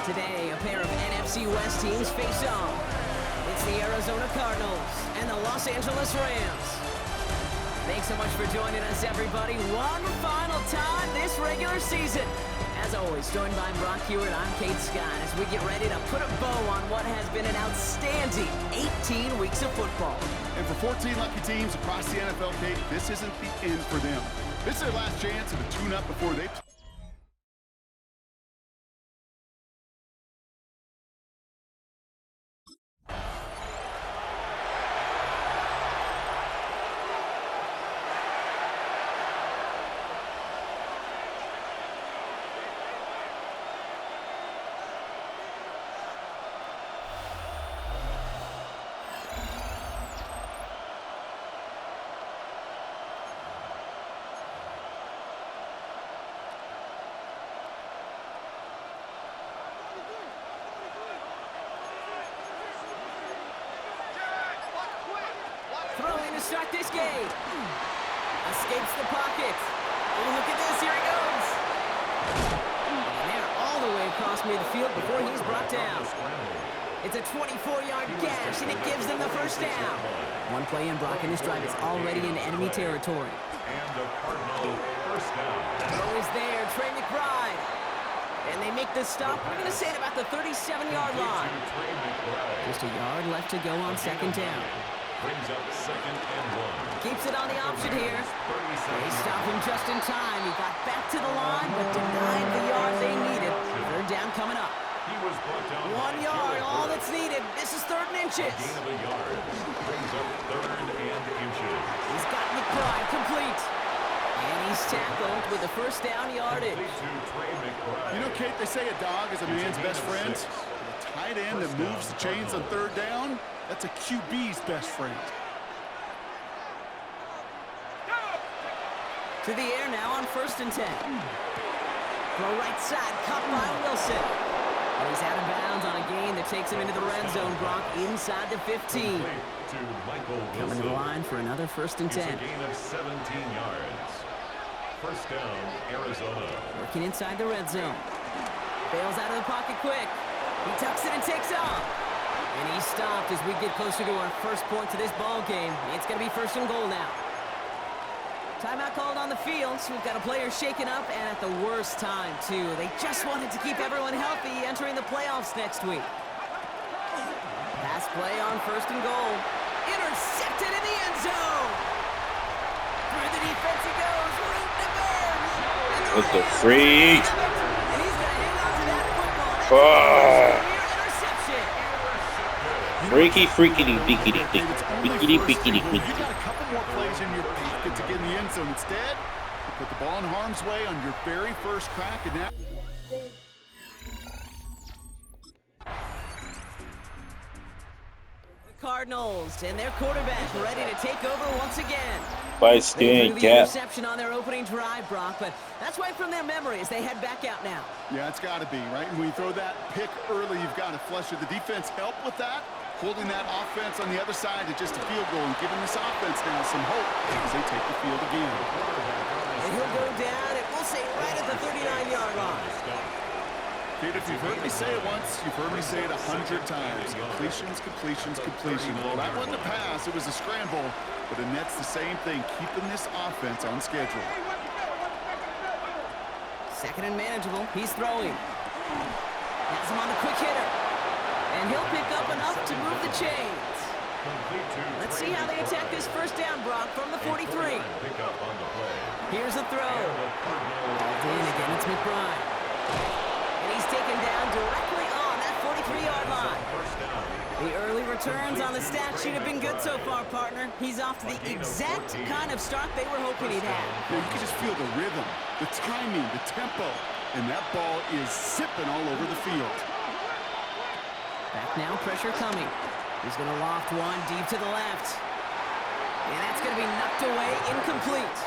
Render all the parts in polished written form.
Today, a pair of NFC West teams face off. It's the Arizona Cardinals and the Los Angeles Rams. Thanks so much for joining us, everybody. One final time this regular season. As always, joined by Brock Hewitt, I'm Kate Scott, as we get ready to put a bow on what has been an outstanding 18 weeks of football. And for 14 lucky teams across the NFL, Kate, this isn't the end for them. This is their last chance of a tune-up before they... Throwing to start this game. Escapes the pocket. Oh, look at this. Here he goes. And they're all the way across midfield before he's brought down. It's a 24-yard gash, and it gives them the first down. One play in, Brock, and this drive is already in enemy territory. And the Cardinal first down. Throw is there. Trey McBride. And they make the stop. We're going to say it about the 37-yard line. Just a yard left to go on second down. Brings up 2nd and 1. Keeps it on the option here. They stop him just in time. He got back to the line, but denied the yard they needed. Third down coming up. He was brought down 1 yard, all that's needed. This is 3rd and inches. Gain of a yard. Brings up 3rd and inches. He's got McBride complete. And he's tackled with the first down yardage. You know, Kate, they say a dog is a man's best friend. A tight end that moves the chains on 3rd down, that's a QB's best friend. To the air now on 1st and 10. Throw right side, caught by Wilson. And he's out of bounds on a gain that takes him into the red zone, Brock, inside the 15. Coming to the line for another 1st and 10. It's a gain of 17 yards. First down, Arizona. Working inside the red zone. Bails out of the pocket quick. He tucks it and takes off. And he's stopped as we get closer to our first point to this ball game. It's going to be 1st and goal now. Timeout called on the field, so we've got a player shaken up, and at the worst time, too. They just wanted to keep everyone healthy entering the playoffs next week. Pass play on 1st and goal. Intercepted in the end zone. Through the defense he goes. Root to Burns. What the freak? And he's going to hang on to that football. Freaky, freaky, beakity, beakity, beakity, You got a couple more plays in your pocket to get in the end zone. Instead, you put the ball in harm's way on your very first crack, and now... Cardinals and their quarterback ready to take over once again. By They skin, threw the cat. interception on their opening drive, Brock, but that's right from their memory as they head back out now. Yeah, it's got to be, right? And when you throw that pick early, you've got to flush it. The defense help with that, holding that offense on the other side to just a field goal and giving this offense now some hope as they take the field again. And he'll go down, and we'll say right at the 39-yard line. Kate, if you've heard me say it once, you've heard me say it 100 times. Completions, completions, completion. Well, that wasn't a pass. It was a scramble. But the net's the same thing, keeping this offense on schedule. 2nd and manageable. He's throwing. Has him on the quick hitter. And he'll pick up enough to move the chains. Let's see how they attack this first down, Brock, from the 43. Here's a throw. Balled in again. It's McBride. And he's taken down directly on that 43-yard line. The early returns on the stat sheet have been good so far, partner. He's off to the exact kind of start they were hoping he'd have. Yeah, you can just feel the rhythm, the timing, the tempo, and that ball is zipping all over the field. Back now, pressure coming. He's going to loft one deep to the left. And that's going to be knocked away, incomplete.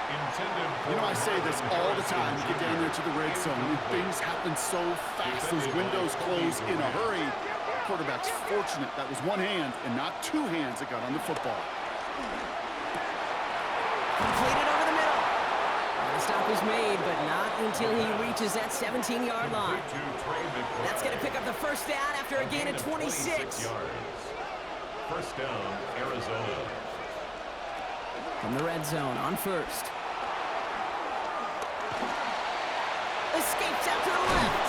You know, I say this all the time. You get down there to the red zone, and things happen so fast. Those windows close in a hurry. Quarterback's fortunate that was one hand and not two hands that got on the football. Completed over the middle. And the stop is made, but not until he reaches that 17-yard line. That's going to first down after a gain of 26. Yards. First down, Arizona. From the red zone on first. Escapes out to the left.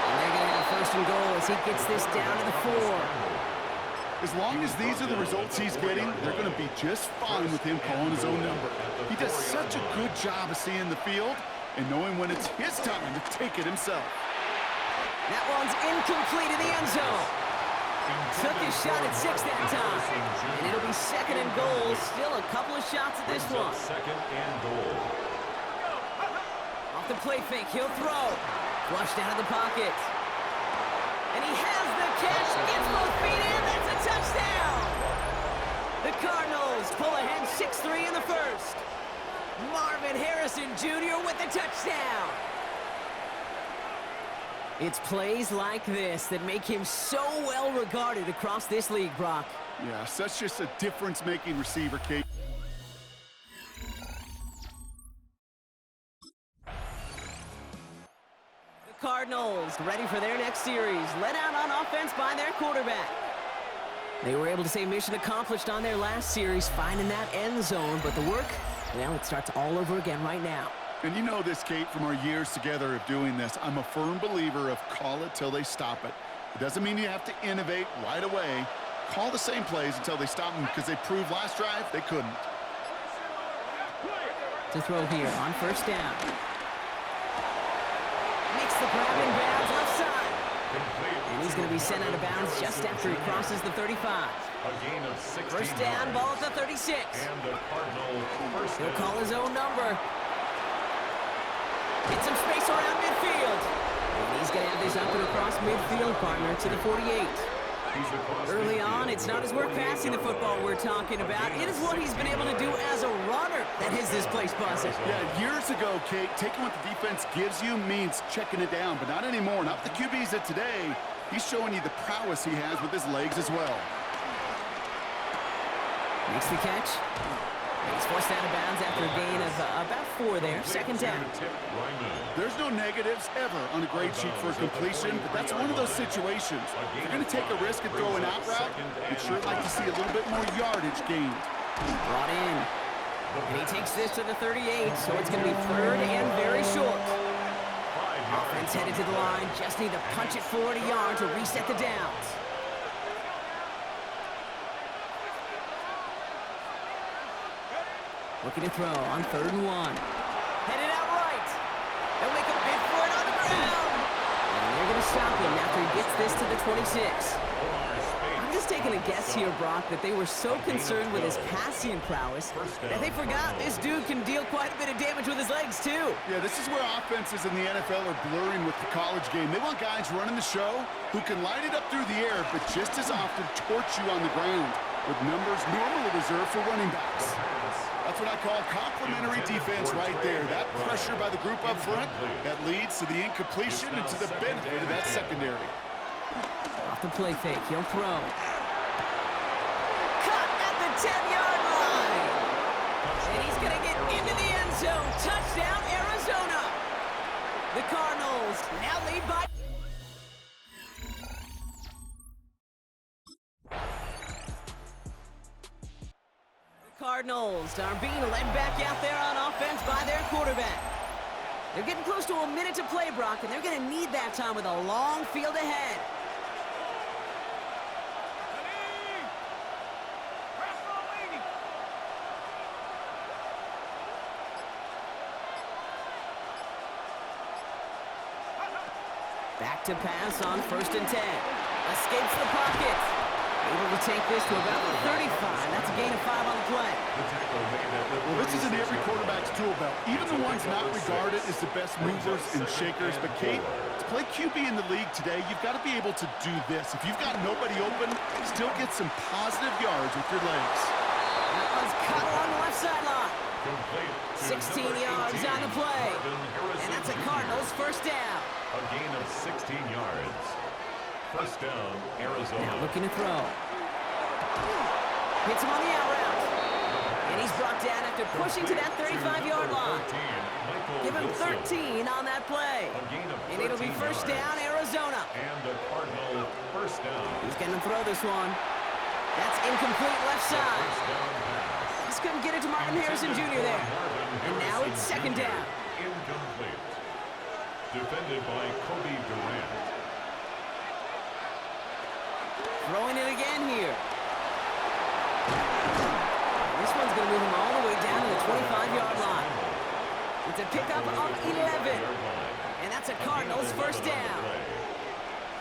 And they're going to have first and goal as he gets this down to the 4. As long as these are the results he's getting, they're going to be just fine with him calling his own number. He does such a good job of seeing the field and knowing when it's his time to take it himself. That one's incomplete in the end zone. Took his shot at 6 that time. And it'll be second and goal. Still a couple of shots at this one. Second and goal. Off the play fake, he'll throw. Flushed out of the pocket. And he has the catch. Gets both feet in. That's a touchdown. The Cardinals pull ahead 6-3 in the first. Marvin Harrison Jr. with the touchdown. It's plays like this that make him so well regarded across this league, Brock. Yeah, such just a difference-making receiver, Kate. The Cardinals ready for their next series, led out on offense by their quarterback. They were able to say mission accomplished on their last series, finding that end zone, but the work, well, it starts all over again right now. And you know this, Kate, from our years together of doing this. I'm a firm believer of call it till they stop it. It doesn't mean you have to innovate right away. Call the same plays until they stop them, because they proved last drive they couldn't. To throw here on first down. Makes the grab in bounds left side. And he's going to be sent out of bounds just after he crosses the 35. A gain of 16 First down, ball at the 36. And the Cardinal first He'll down. call his own number. Get some space around midfield. And he's going to have this up and across midfield, partner, to the 48. Early on, it's not his work passing the football we're talking about. It is what he's been able to do as a runner that has this place buzzing. Yeah, years ago, Kate, taking what the defense gives you means checking it down, but not anymore. Not the QBs of today. He's showing you the prowess he has with his legs as well. Makes the catch. And he's forced out of bounds after a gain of about 4 there. Second down. There's no negatives ever on a grade sheet for a completion, but that's one of those situations. If you're going to take a risk and throw an out route, you'd sure like to see a little bit more yardage gained. Brought in. And he takes this to the 38, so it's going to be third and very short. Offense headed to the line. Just need to punch it forward a yard to reset the downs. Looking to throw on 3rd and 1. Headed out right. They'll make a bid for it on the ground. And they're going to stop him after he gets this to the 26. I'm just taking a guess here, Brock, that they were so concerned with his passing prowess that they forgot this dude can deal quite a bit of damage with his legs, too. Yeah, this is where offenses in the NFL are blurring with the college game. They want guys running the show who can light it up through the air, but just as often torch you on the ground with numbers normally reserved for running backs. That's what I call complimentary defense right there. That pressure by the group up front, that leads to the incompletion and to the benefit of that secondary. Off the play fake, he'll throw. Cut at the 10-yard line. And he's going to get into the end zone. Touchdown, Arizona. The Cardinals now lead by... Cardinals are being led back out there on offense by their quarterback. They're getting close to a minute to play, Brock, and they're going to need that time with a long field ahead. Back to pass on 1st and 10. Escapes the pocket. Able to take this to about the 35. That's a gain of 5 on the play. Well, this is in every quarterback's tool belt. Even the ones not regarded as the best movers and shakers. But, Kate, to play QB in the league today, you've got to be able to do this. If you've got nobody open, still get some positive yards with your legs. That one's cut along the left sideline. 16 yards on the play. And that's a Cardinals first down. A gain of 16 yards. First down, Arizona. Now looking to throw. Hits him on the out route. And he's brought down after pushing to that 35-yard line. Give him 13 on that play. And it'll be first down, Arizona. And the Cardinal First down. He's going to throw this one. That's incomplete left side. First down pass. Just couldn't get it to Marvin Harrison Jr. there. And now it's second down. Incomplete. Defended by Kobe Durant. Throwing it again here. This one's going to move him all the way down to the 25-yard line. It's a pickup of 11. And that's a Cardinals first down.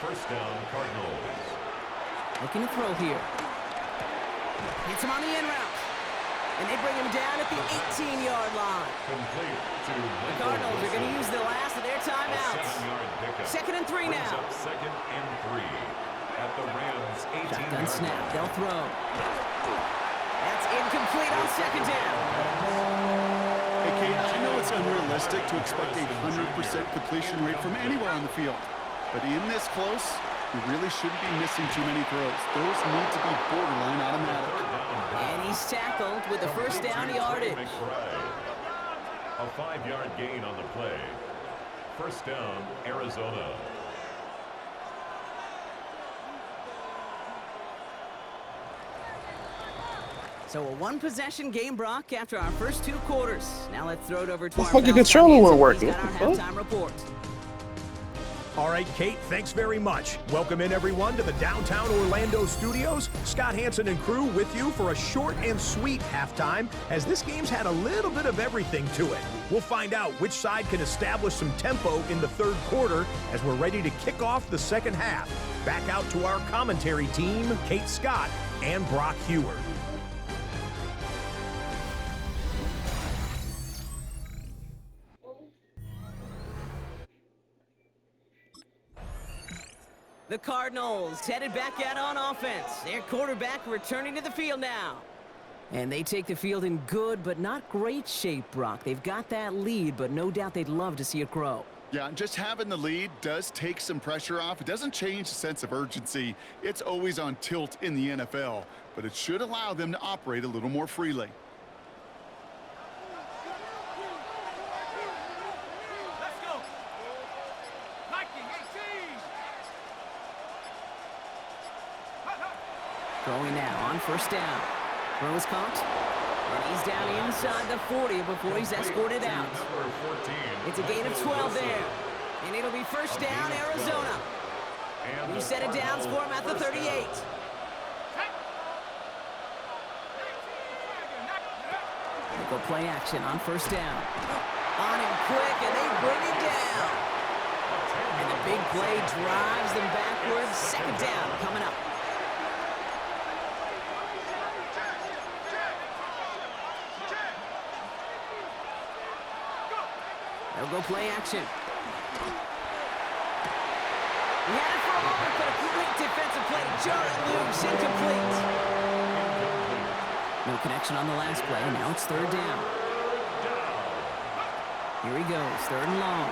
First down, Cardinals. Looking to throw here. Hits him on the in route. And they bring him down at the 18-yard line. Complete to The Cardinals are going to use the last of their timeouts. 2nd and 3 now. Second and 3 at the Rams' 18-yard Shotgun snap. line. They'll throw. That's incomplete on second down. Hey, Kate, I know it's unrealistic to expect a 100% completion rate from anywhere on the field. But in this close, you really shouldn't be missing too many throws. Those need to be borderline automatic. And he's tackled with the first down yardage. A 5-yard gain on the play. First down, Arizona. So a one-possession game, Brock, after our first 2 quarters. Now let's throw it over to our fucking pal controller Scott weren't Hanson. working. He's got our What the fuck? halftime report. All right, Kate, thanks very much. Welcome in, everyone, to the downtown Orlando studios. Scott Hanson and crew with you for a short and sweet halftime, as this game's had a little bit of everything to it. We'll find out which side can establish some tempo in the third quarter as we're ready to kick off the second half. Back out to our commentary team, Kate Scott and Brock Hewer. The Cardinals headed back out on offense. Their quarterback returning to the field now. And they take the field in good but not great shape, Brock. They've got that lead, but no doubt they'd love to see it grow. Yeah, just having the lead does take some pressure off. It doesn't change the sense of urgency. It's always on tilt in the NFL, but it should allow them to operate a little more freely. Throwing now on first down. Throw is caught. And he's down inside the 40 before he's escorted out. It's a gain of 12 there. And it'll be first down, Arizona. We set it down for him at the 38. Go play action on first down. On him quick, and they bring it down. And the big play drives them backwards. Second down coming up. They'll go play action. He had it for a moment, but a great defensive play to jar it loose. Incomplete. No connection on the last play. Now it's third down. Here he goes, third and long.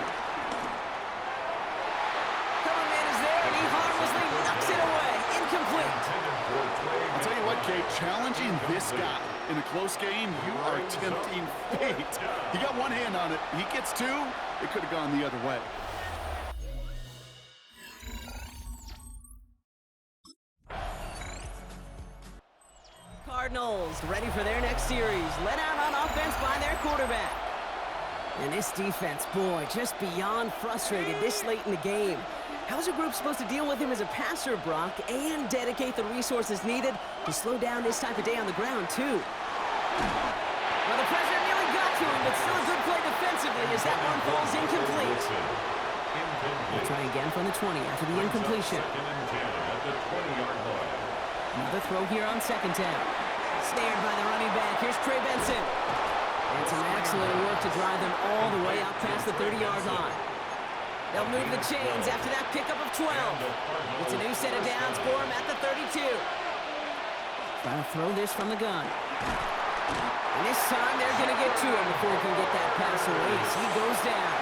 Coverman is there, and he harmlessly knocks it away. Incomplete. I'll tell you what, Kate, challenging this guy in a close game, you are tempting fate. He got one hand on it. He gets two, it could have gone the other way. Cardinals ready for their next series. Let out on offense by their quarterback. And this defense, boy, just beyond frustrated this late in the game. How's a group supposed to deal with him as a passer, Brock, and dedicate the resources needed to slow down this type of day on the ground, too? Well, the pressure nearly got to him, but still a good play defensively as that one falls incomplete. They'll try again from the 20 after the incompletion. Another throw here on second down. Snared by the running back. Here's Trey Benson. And some excellent work to drive them all the way out past the 30-yard line. They'll move the chains after that pickup of 12. It's a new set of downs for him at the 32. Trying to throw this from the gun. And this time they're going to get to him before he can get that pass away as he goes down.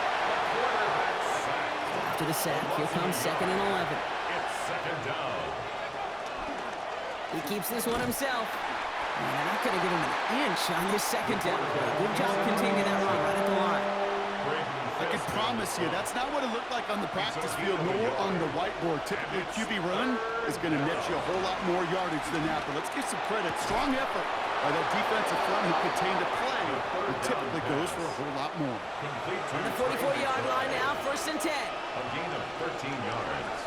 After the sack, here comes 2nd and 11. It's second down. He keeps this one himself. And they're not going to give him an inch on this second down play. Good job containing that run right at the line. I I can promise you that's not what it looked like on the practice field nor on the whiteboard. Typically, QB run is going to net you a whole lot more yardage than that. But let's give some credit. Strong effort by that defensive front who contained a play that typically goes for a whole lot more. On the 44-yard line now, 1st and 10. A gain of 13 yards.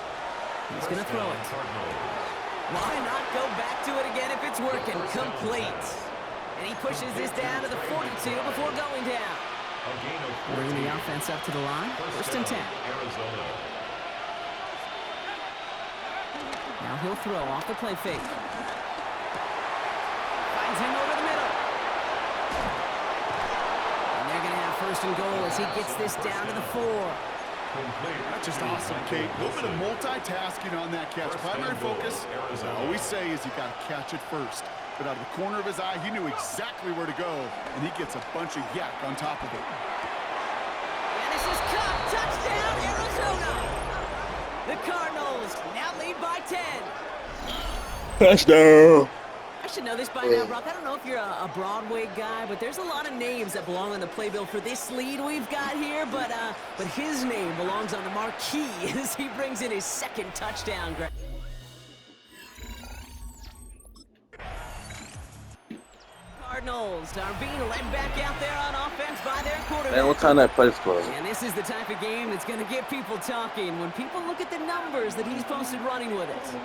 He's going to throw it. Why not go back to it again if it's working? Complete. And he pushes this down to the 42 before going down. Bringing the offense up to the line. 1st and 10. Arizona. Now he'll throw off the play fake. Finds him over the middle. And they're going to have 1st and goal as he gets this down to the 4. That's just awesome, Kate. A little bit of multitasking on that catch. Primary focus, as I always say, is you got to catch it first. But out of the corner of his eye, he knew exactly where to go, and he gets a bunch of yak on top of it. And this is caught. Touchdown, Arizona. The Cardinals now lead by 10. Touchdown. I should know this by now, Brock. I don't know if you're a Broadway guy, but there's a lot of names that belong on the playbill for this lead we've got here. But his name belongs on the marquee as he brings in his 2nd touchdown. Cardinals are being led back out there on offense by their quarterback. Man, what time that place closed? And this is the type of game that's going to get people talking when people look at the numbers that he's posted running with it.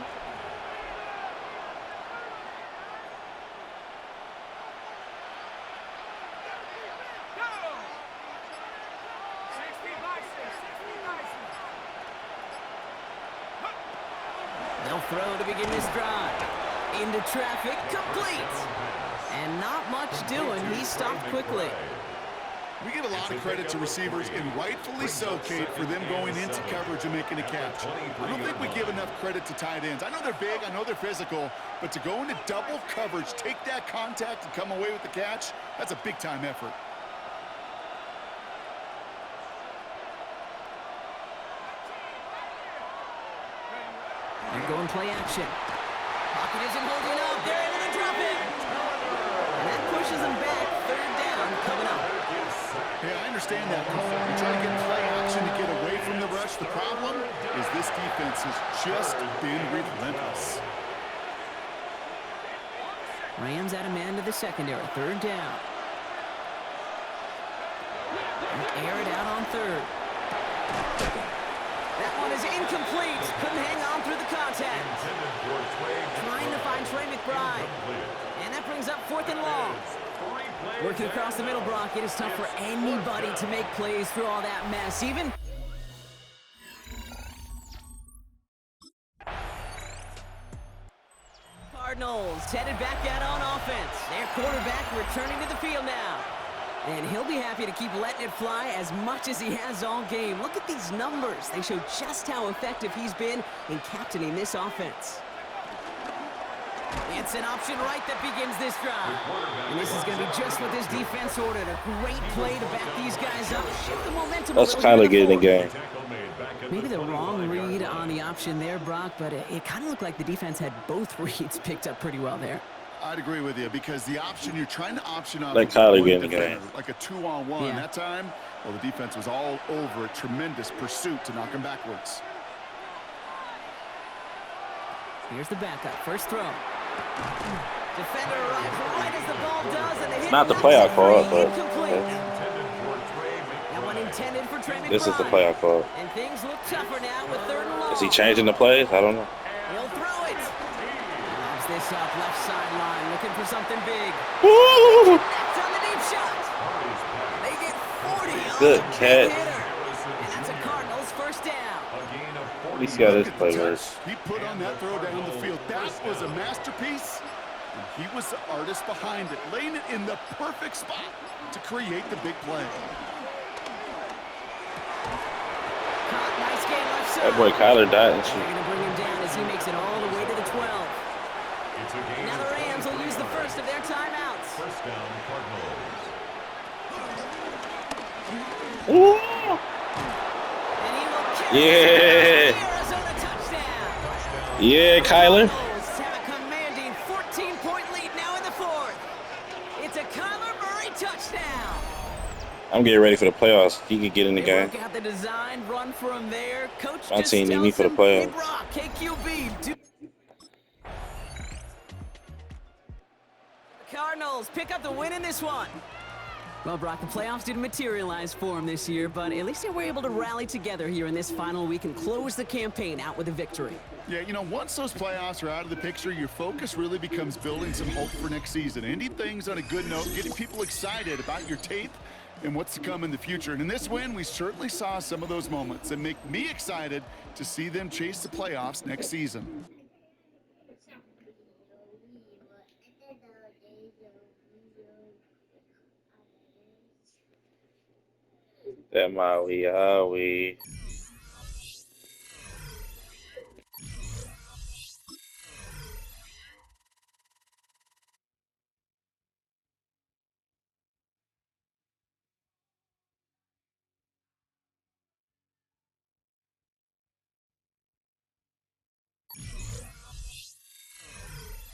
They'll throw to begin this drive. Into traffic, complete. And not much doing. He stopped quickly. We give a lot of credit to receivers, and rightfully so, Kate, for them going into coverage and making a catch. I don't think we give enough credit to tight ends. I know they're big, I know they're physical, but to go into double coverage, take that contact, and come away with the catch, that's a big-time effort. They're going play action. Pocket isn't holding up. They're able to drop it. And that pushes them back. 3rd down coming up. Yeah, I understand that. You're trying to get play action to get away from the rush. The problem is this defense has just been relentless. Rams add a man to the secondary. 3rd down. And air it out on 3rd. That one is incomplete. Couldn't hang on through the contact. Trying to find Trey McBride. And that brings up 4th and long. Working across the middle, Brock. It is tough for anybody to make plays through all that mess. Even Cardinals headed back out on offense. Their quarterback returning to the field now. And he'll be happy to keep letting it fly as much as he has all game. Look at these numbers. They show just how effective he's been in captaining this offense. It's an option right that begins this drive. And this is going to be just what this defense ordered. A great play to back these guys up. Shift the momentum. That's kind of getting the game. Maybe the wrong read on the option there, Brock, but it kind of looked like the defense had both reads picked up pretty well there. I'd agree with you because the option, you're trying to option off like Kyler getting the game. Like a 2-on-1. Yeah. That time, well, the defense was all over a tremendous pursuit to knock him backwards. Here's the backup. 1st throw. Defender arrives right as the ball does, and the hit Not the play I called, but that one intended for Trey McBride. This is the play I called. And things look tougher now with 3rd and long. Is he changing the plays? I don't know. He'll throw it. Lobs this up left sideline, looking for something big. Woo! That's on the deep shot. They get 40 Good on the catch. big hitter. And that's a Cardinals 1st down. At least he got his play right. He put on that throw down the field. That was a masterpiece. And he was the artist behind it, laying it in the perfect spot to create the big play. Nice game left side. That boy Kyler died and They're shit. going to bring him down as he makes it all the way to the 12. Now the Rams will use the first of their timeouts. 1st down, Cardinals. Ooh. And he will carry Yeah. the Arizona touchdown. Yeah, Kyler. Cardinals have a commanding 14-point lead now in the 4th. It's a Kyler Murray touchdown. I'm getting ready for the playoffs. He could get in the They game. work out the design, run for him there. Coach My just team need me tells for the him, hey, playoffs. Brock, KQB, do. The Cardinals pick up the win in this one. Well, Brock, the playoffs didn't materialize for him this year, but at least they were able to rally together here in this final week and close the campaign out with a victory. Yeah, you know, once those playoffs are out of the picture, your focus really becomes building some hope for next season. Ending things on a good note, getting people excited about your tape and what's to come in the future. And in this win, we certainly saw some of those moments that make me excited to see them chase the playoffs next season. That Maui, Howie.